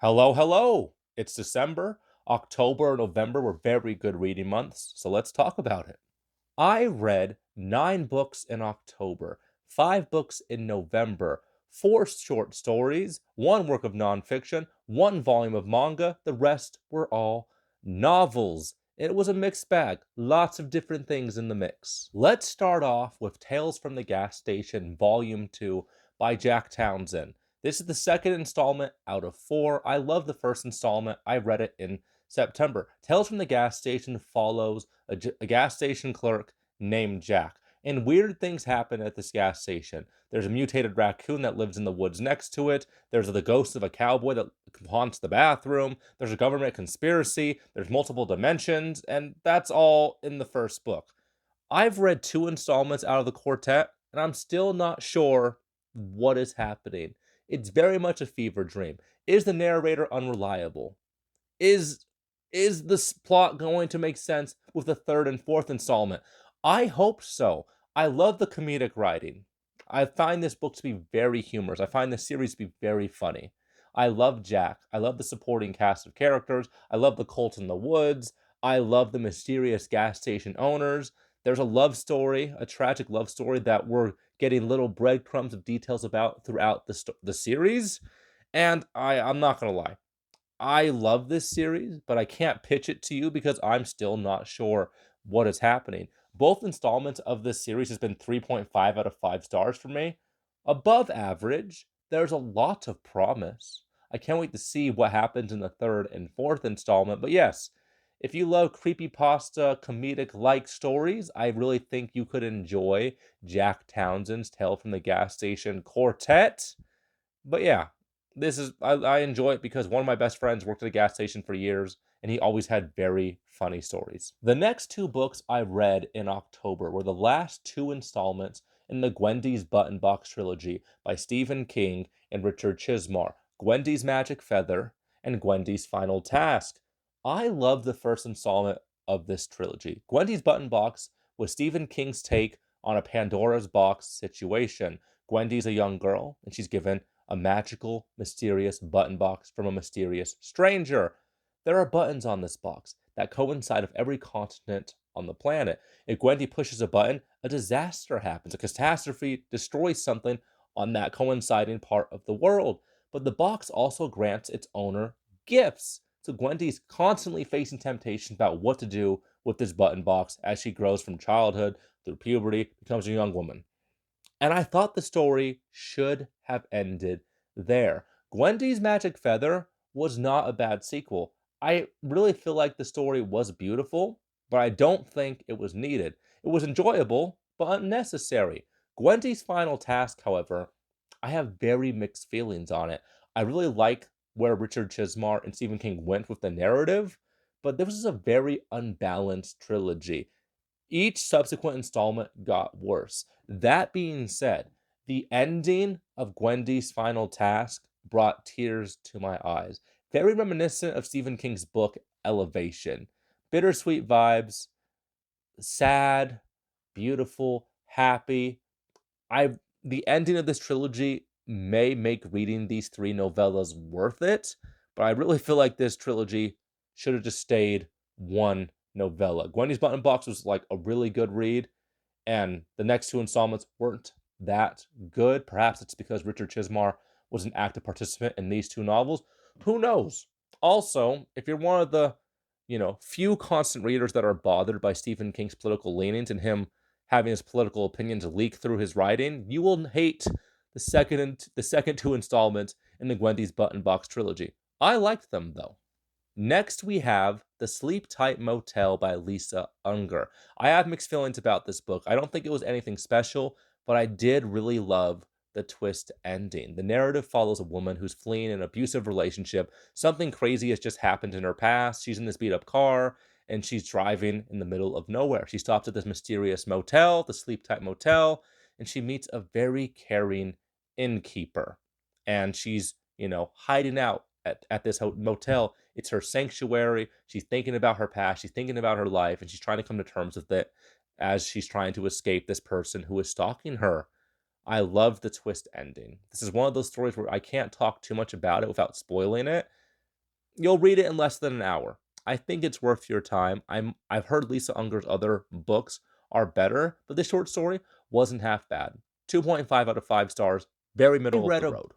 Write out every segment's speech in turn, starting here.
Hello, hello. It's December. October and November were very good reading months, so let's talk about it. I read 9 books in October, 5 books in November, 4 short stories, 1 work of nonfiction, 1 volume of manga. The rest were all novels. It was a mixed bag, lots of different things in the mix. Let's start off with Tales from the Gas Station, Volume 2 by Jack Townsend. This is the second installment out of 4. I love the first installment. I read it in September. Tales from the Gas Station follows a gas station clerk named Jack. And weird things happen at this gas station. There's a mutated raccoon that lives in the woods next to it. There's the ghost of a cowboy that haunts the bathroom. There's a government conspiracy. There's multiple dimensions. And that's all in the first book. I've read 2 installments out of the quartet, and I'm still not sure what is happening. It's very much a fever dream. Is the narrator unreliable? Is is this plot going to make sense with the third and fourth installment? I hope so. I love the comedic writing. I find this book to be very humorous. I find this series to be very funny. I love Jack. I love the supporting cast of characters. I love the cult in the woods. I love the mysterious gas station owners. There's a love story, a tragic love story that we're getting little breadcrumbs of details about throughout the series. And I'm not gonna lie, I love this series, but I can't pitch it to you because I'm still not sure what is happening. Both installments of this series has been 3.5 out of 5 stars for me. Above average. There's a lot of promise. I can't wait to see what happens in the third and fourth installment. But yes, if you love creepypasta comedic like stories, I really think you could enjoy Jack Townsend's Tale from the Gas Station Quartet. But yeah, I enjoy it because one of my best friends worked at a gas station for years, and he always had very funny stories. The next 2 books I read in October were the last 2 installments in the Gwendy's Button Box trilogy by Stephen King and Richard Chizmar, Gwendy's Magic Feather and Gwendy's Final Task. I love the first installment of this trilogy. Gwendy's Button Box was Stephen King's take on a Pandora's box situation. Gwendy's a young girl, and she's given a magical, mysterious button box from a mysterious stranger. There are buttons on this box that coincide with every continent on the planet. If Gwendy pushes a button, a disaster happens. A catastrophe destroys something on that coinciding part of the world. But the box also grants its owner gifts. So Gwendy's constantly facing temptation about what to do with this button box as she grows from childhood through puberty, becomes a young woman. And I thought the story should have ended there. Gwendy's Magic Feather was not a bad sequel. I really feel like the story was beautiful, but I don't think it was needed. It was enjoyable, but unnecessary. Gwendy's Final Task, however, I have very mixed feelings on it. I really like where Richard Chizmar and Stephen King went with the narrative, but this is a very unbalanced trilogy. Each subsequent installment got worse. That being said, the ending of Gwendy's Final Task brought tears to my eyes. Very reminiscent of Stephen King's book Elevation. Bittersweet vibes, sad, beautiful, happy. I The ending of this trilogy may make reading these 3 novellas worth it, but I really feel like this trilogy should have just stayed one novella. Gwendy's Button Box was like a really good read, and the next 2 installments weren't that good. Perhaps it's because Richard Chizmar was an active participant in these 2 novels. Who knows? Also, if you're one of the few constant readers that are bothered by Stephen King's political leanings and him having his political opinions leak through his writing, you will hate the second 2 installments in the Gwendy's Button Box trilogy. I liked them though. Next, we have The Sleep Tight Motel by Lisa Unger. I have mixed feelings about this book. I don't think it was anything special, but I did really love the twist ending. The narrative follows a woman who's fleeing an abusive relationship. Something crazy has just happened in her past. She's in this beat up car and she's driving in the middle of nowhere. She stops at this mysterious motel, the Sleep Tight Motel, and she meets a very caring innkeeper. And she's, hiding out at this motel. It's her sanctuary. She's thinking about her past. She's thinking about her life, and she's trying to come to terms with it as she's trying to escape this person who is stalking her. I love the twist ending. This is one of those stories where I can't talk too much about it without spoiling it, You'll read it in less than an hour. I think it's worth your time. I've heard Lisa Unger's other books are better, but this short story wasn't half bad. 2.5 out of 5 stars, very middle of the road.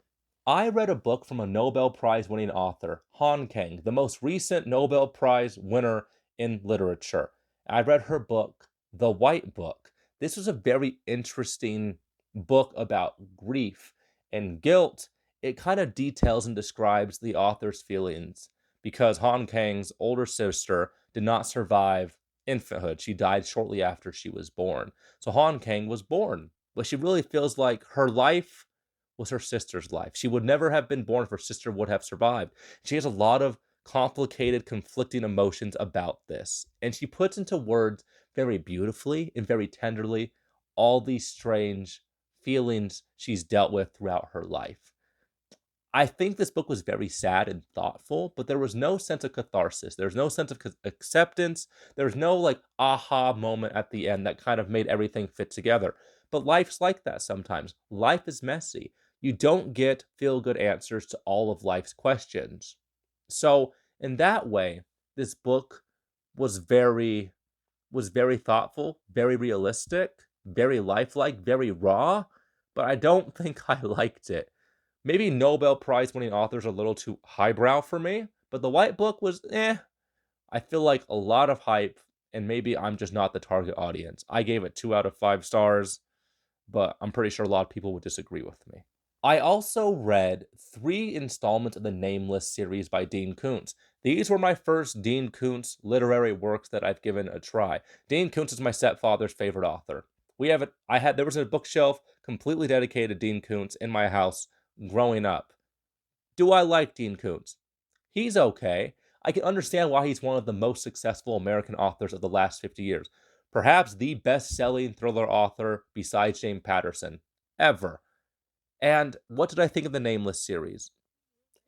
I read a book from a Nobel Prize winning author, Han Kang, the most recent Nobel Prize winner in literature. I read her book, The White Book. This was a very interesting book about grief and guilt. It kind of details and describes the author's feelings because Han Kang's older sister did not survive infanthood. She died shortly after she was born. So Han Kang was born, but she really feels like her life was her sister's life. She would never have been born if her sister would have survived. She has a lot of complicated, conflicting emotions about this. And she puts into words very beautifully and very tenderly all these strange feelings she's dealt with throughout her life. I think this book was very sad and thoughtful, but there was no sense of catharsis. There's no sense of acceptance. There's no like aha moment at the end that kind of made everything fit together. But life's like that sometimes. Life is messy. You don't get feel good answers to all of life's questions. So, in that way, this book was very thoughtful, very realistic, very lifelike, very raw, but I don't think I liked it. Maybe Nobel Prize winning authors are a little too highbrow for me, but The White Book was I feel like a lot of hype, and maybe I'm just not the target audience. I gave it 2 out of 5 stars, but I'm pretty sure a lot of people would disagree with me. I also read 3 installments of the Nameless series by Dean Koontz. These were my first Dean Koontz literary works that I've given a try. Dean Koontz is my stepfather's favorite author. There was a bookshelf completely dedicated to Dean Koontz in my house growing up. Do I like Dean Koontz? He's okay. I can understand why he's one of the most successful American authors of the last 50 years. Perhaps the best-selling thriller author besides James Patterson ever. And what did I think of the Nameless series?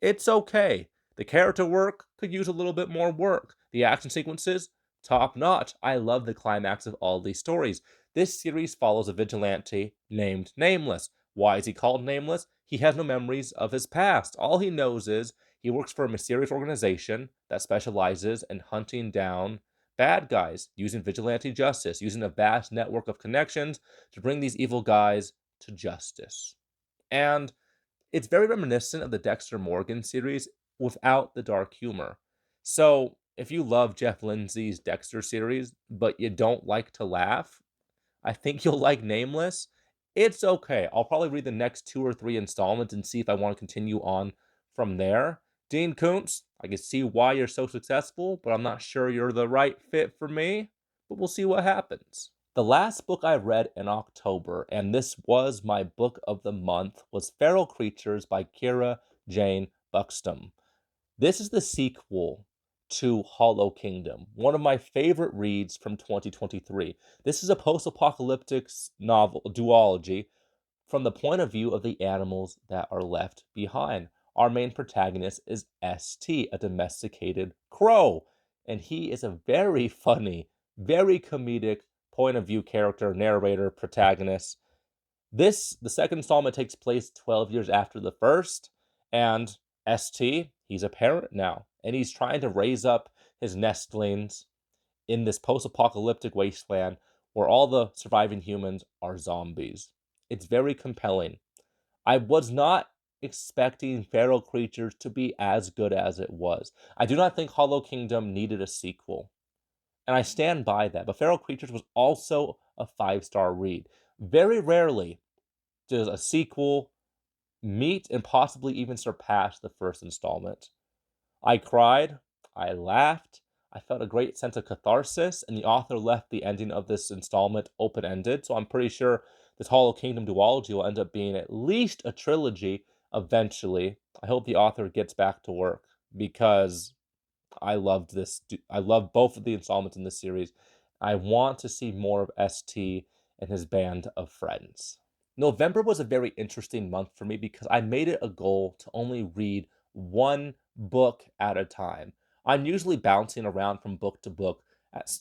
It's okay. The character work could use a little bit more work. The action sequences, top notch. I love the climax of all these stories. This series follows a vigilante named Nameless. Why is he called Nameless? He has no memories of his past. All he knows is he works for a mysterious organization that specializes in hunting down bad guys, using vigilante justice, using a vast network of connections to bring these evil guys to justice. And it's very reminiscent of the Dexter Morgan series without the dark humor. So, if you love Jeff Lindsay's Dexter series, but you don't like to laugh, I think you'll like Nameless. It's okay. I'll probably read the next 2 or 3 installments and see if I want to continue on from there. Dean Koontz, I can see why you're so successful, but I'm not sure you're the right fit for me. But we'll see what happens. The last book I read in October, and this was my book of the month, was Feral Creatures by Kira Jane Buxton. This is the sequel to Hollow Kingdom, one of my favorite reads from 2023. This is a post-apocalyptic novel duology from the point of view of the animals that are left behind. Our main protagonist is ST, a domesticated crow, and he is a very funny, very comedic point of view character, narrator, protagonist. The second installment takes place 12 years after the first, and ST, he's a parent now, and he's trying to raise up his nestlings in this post-apocalyptic wasteland where all the surviving humans are zombies. It's very compelling. I was not expecting Feral Creatures to be as good as it was. I do not think Hollow Kingdom needed a sequel, and I stand by that. But Feral Creatures was also a 5-star read. Very rarely does a sequel meet and possibly even surpass the first installment. I cried, I laughed, I felt a great sense of catharsis, and the author left the ending of this installment open-ended, so I'm pretty sure this Hollow Kingdom duology will end up being at least a trilogy eventually. I hope the author gets back to work because I loved this. I love both of the installments in this series. I want to see more of ST and his band of friends. November was a very interesting month for me because I made it a goal to only read one book at a time. I'm usually bouncing around from book to book.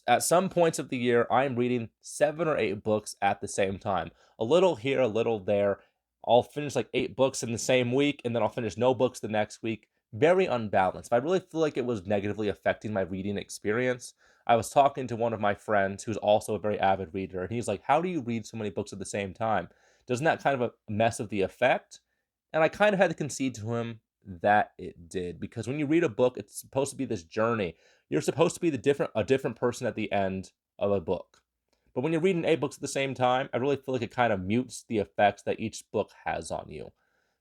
At some points of the year, I'm reading 7 or 8 books at the same time. A little here, a little there. I'll finish like 8 books in the same week, and then I'll finish no books the next week. very unbalanced. I really feel like it was negatively affecting my reading experience. I was talking to one of my friends who's also a very avid reader, and he's like, "How do you read so many books at the same time? Doesn't that kind of mess of the effect?" And I kind of had to concede to him that it did, because when you read a book, it's supposed to be this journey. You're supposed to be a different person at the end of a book. But when you're reading 8 books at the same time, I really feel like it kind of mutes the effects that each book has on you.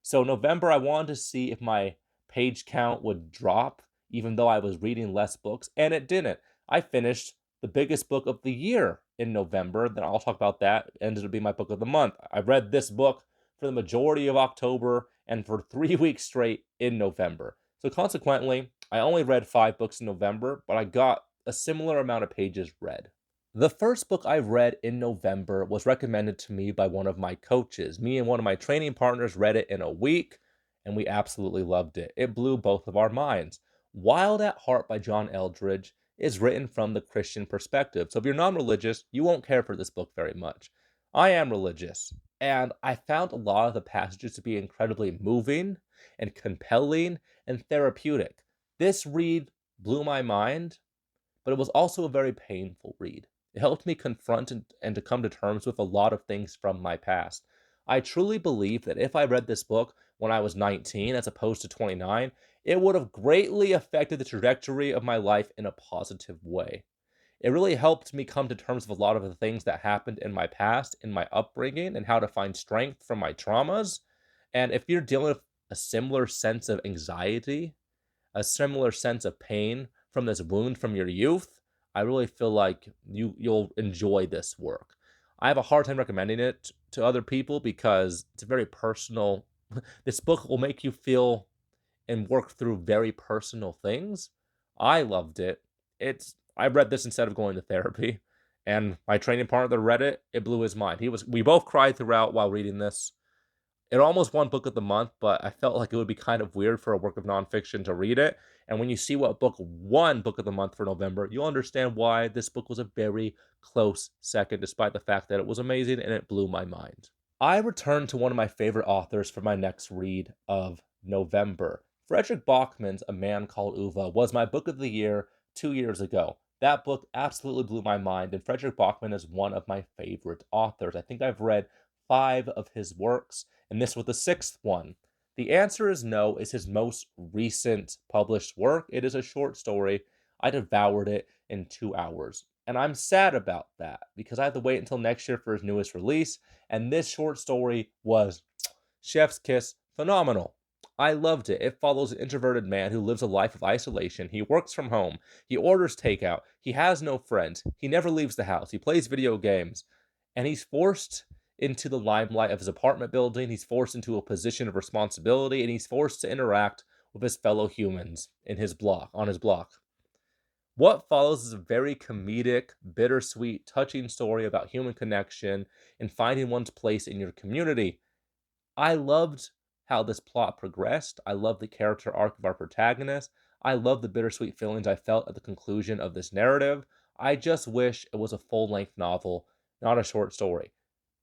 So November, I wanted to see if my page count would drop, even though I was reading less books, and it didn't. I finished the biggest book of the year in November. Then I'll talk about that. It ended up being my book of the month. I read this book for the majority of October and for 3 weeks straight in November. So consequently, I only read 5 books in November, but I got a similar amount of pages read. The first book I read in November was recommended to me by one of my coaches. Me and one of my training partners read it in a week, and we absolutely loved it. It blew both of our minds. Wild at Heart by John Eldredge is written from the Christian perspective. So if you're non-religious, you won't care for this book very much. I am religious, and I found a lot of the passages to be incredibly moving and compelling and therapeutic. This read blew my mind, but it was also a very painful read. It helped me confront and to come to terms with a lot of things from my past. I truly believe that if I read this book when I was 19 as opposed to 29, it would have greatly affected the trajectory of my life in a positive way. It really helped me come to terms with a lot of the things that happened in my past, in my upbringing, and how to find strength from my traumas. And if you're dealing with a similar sense of anxiety, a similar sense of pain from this wound from your youth, I really feel like you'll enjoy this work. I have a hard time recommending it to other people because it's a very personal. This book will make you feel and work through very personal things. I loved it. I read this instead of going to therapy, and my training partner that read it, it blew his mind. We both cried throughout while reading this. It almost won book of the month, but I felt like it would be kind of weird for a work of nonfiction to read it. And when you see what book won book of the month for November, you'll understand why this book was a very close second, despite the fact that it was amazing and it blew my mind. I returned to one of my favorite authors for my next read of November. Frederick Bachman's A Man Called Ove was my book of the year 2 years ago. That book absolutely blew my mind, and Frederick Bachman is one of my favorite authors. I think I've read 5 of his works, and this was the 6th one. The Answer Is No is his most recent published work. It is a short story. I devoured it in 2 hours. And I'm sad about that because I have to wait until next year for his newest release. And this short story was chef's kiss phenomenal. I loved it. It follows an introverted man who lives a life of isolation. He works from home. He orders takeout. He has no friends. He never leaves the house. He plays video games. And he's forced into the limelight of his apartment building. He's forced into a position of responsibility, and he's forced to interact with his fellow humans on his block. What follows is a very comedic, bittersweet, touching story about human connection and finding one's place in your community. I loved how this plot progressed. I love the character arc of our protagonist. I love the bittersweet feelings I felt at the conclusion of this narrative. I just wish it was a full length novel, not a short story.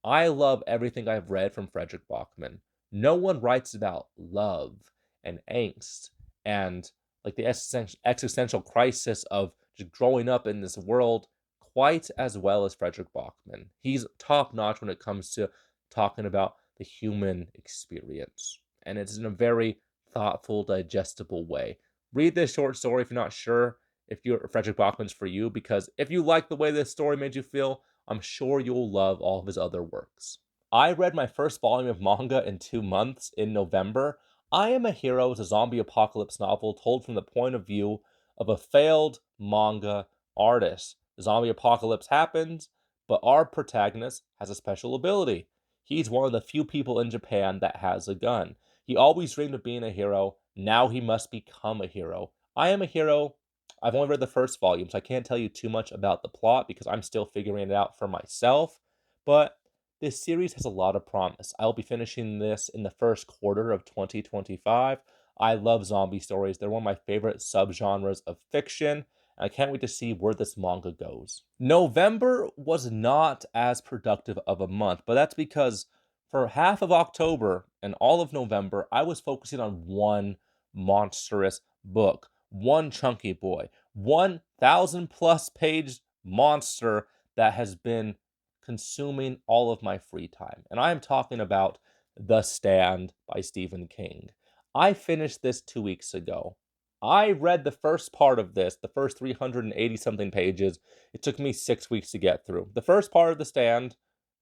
I love everything I've read from Frederick Bachman. No one writes about love and angst and like the existential crisis of just growing up in this world quite as well as Frederick Bachman. He's top notch when it comes to talking about the human experience, and it's in a very thoughtful, digestible way. Read this short story if you're not sure if Frederick Bachman's for you, because if you like the way this story made you feel, I'm sure you'll love all of his other works. I read my first volume of manga in 2 months in November. I Am a Hero is a zombie apocalypse novel told from the point of view of a failed manga artist. The zombie apocalypse happens, but our protagonist has a special ability. He's one of the few people in Japan that has a gun. He always dreamed of being a hero. Now he must become a hero. I Am a Hero. I've only read the first volume, so I can't tell you too much about the plot because I'm still figuring it out for myself. But this series has a lot of promise. I'll be finishing this in the first quarter of 2025. I love zombie stories. They're one of my favorite subgenres of fiction. And I can't wait to see where this manga goes. November was not as productive of a month, but that's because for half of October and all of November, I was focusing on one monstrous book. One chunky boy. 1,000 plus page monster that has been consuming all of my free time. And I am talking about The Stand by Stephen King. I finished this 2 weeks ago. I read the first part of this, the first 380 something pages. It took me 6 weeks to get through. The first part of The Stand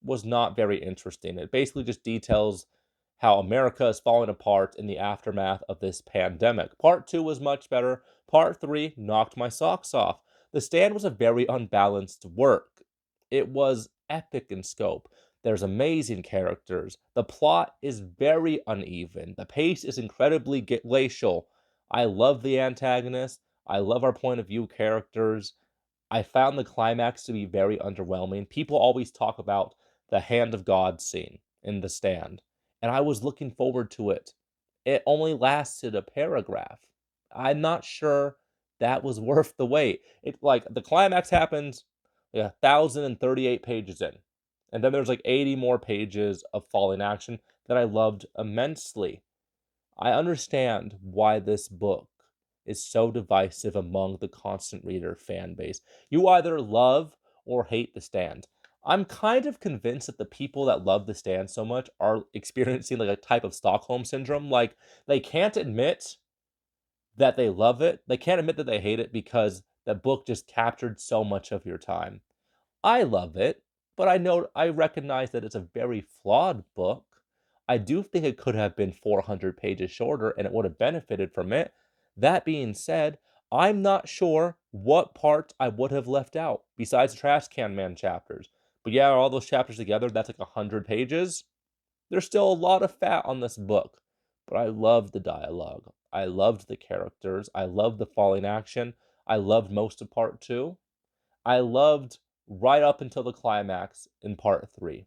was not very interesting. It basically just details how America is falling apart in the aftermath of this pandemic. Part 2 was much better. Part 3 knocked my socks off. The Stand was a very unbalanced work. It was epic in scope. There's amazing characters. The plot is very uneven. The pace is incredibly glacial. I love the antagonist. I love our point of view characters. I found the climax to be very underwhelming. People always talk about the hand of God scene in The Stand, and I was looking forward to it. It only lasted a paragraph. I'm not sure that was worth the wait. It like the climax happens 1,038 pages in. And then there's like 80 more pages of falling action that I loved immensely. I understand why this book is so divisive among the constant reader fan base. You either love or hate The Stand. I'm kind of convinced that the people that love The Stand so much are experiencing like a type of Stockholm syndrome. Like they can't admit that they love it. They can't admit that they hate it because that book just captured so much of your time. I love it, but I recognize that it's a very flawed book. I do think it could have been 400 pages shorter and it would have benefited from it. That being said, I'm not sure what parts I would have left out besides the Trash Can Man chapters. But yeah, all those chapters together, that's like 100 pages. There's still a lot of fat on this book, but I loved the dialogue. I loved the characters. I loved the falling action. I loved most of part 2. I loved right up until the climax in part 3.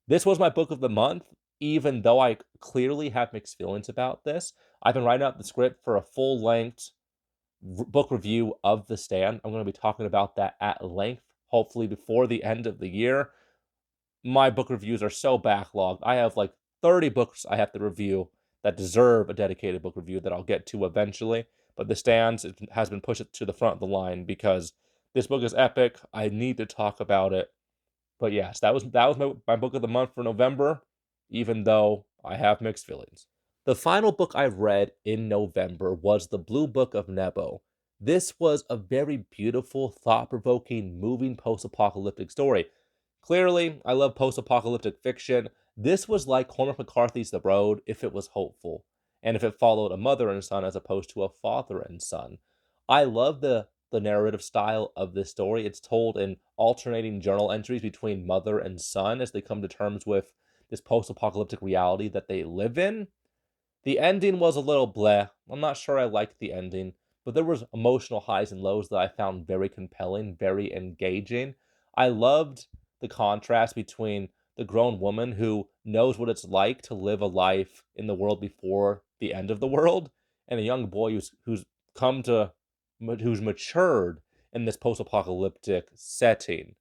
This was my book of the month, even though I clearly have mixed feelings about this. I've been writing out the script for a full length book review of The Stand. I'm going to be talking about that at length, hopefully before the end of the year. My book reviews are so backlogged. I have like 30 books I have to review that deserve a dedicated book review that I'll get to eventually. But The Stand has been pushed to the front of the line because this book is epic. I need to talk about it. But yes, that was my book of the month for November, even though I have mixed feelings. The final book I read in November was The Blue Book of Nebo. This was a very beautiful, thought-provoking, moving post-apocalyptic story. Clearly, I love post-apocalyptic fiction. This was like Cormac McCarthy's The Road if it was hopeful, and if it followed a mother and son as opposed to a father and son. I love the narrative style of this story. It's told in alternating journal entries between mother and son as they come to terms with this post-apocalyptic reality that they live in. The ending was a little bleh. I'm not sure I liked the ending, but there was emotional highs and lows that I found very compelling, very engaging. I loved the contrast between the grown woman who knows what it's like to live a life in the world before the end of the world, and a young boy who's come to who's matured in this post-apocalyptic setting.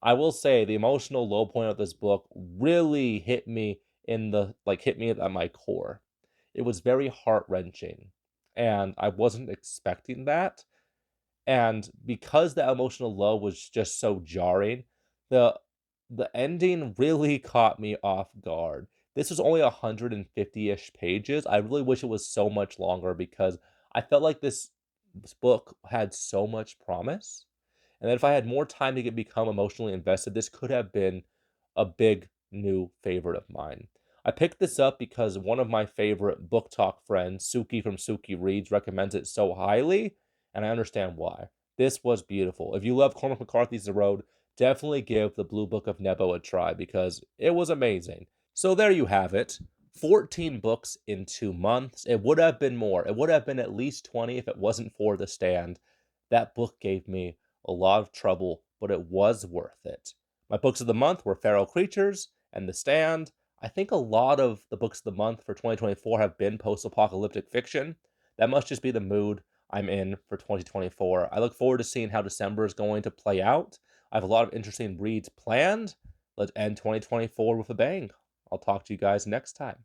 I will say the emotional low point of this book really hit me at my core. It was very heart-wrenching, and I wasn't expecting that. And because the emotional low was just so jarring, the the ending really caught me off guard. This was only 150-ish pages. I really wish it was so much longer because I felt like this book had so much promise. And that if I had more time to become emotionally invested, this could have been a big new favorite of mine. I picked this up because one of my favorite book talk friends, Suki from Suki Reads, recommends it so highly, and I understand why. This was beautiful. If you love Cormac McCarthy's The Road, definitely give The Blue Book of Nebo a try because it was amazing. So there you have it. 14 books in 2 months. It would have been more. It would have been at least 20 if it wasn't for The Stand. That book gave me a lot of trouble, but it was worth it. My books of the month were Feral Creatures and The Stand. I think a lot of the books of the month for 2024 have been post-apocalyptic fiction. That must just be the mood I'm in for 2024. I look forward to seeing how December is going to play out. I have a lot of interesting reads planned. Let's end 2024 with a bang. I'll talk to you guys next time.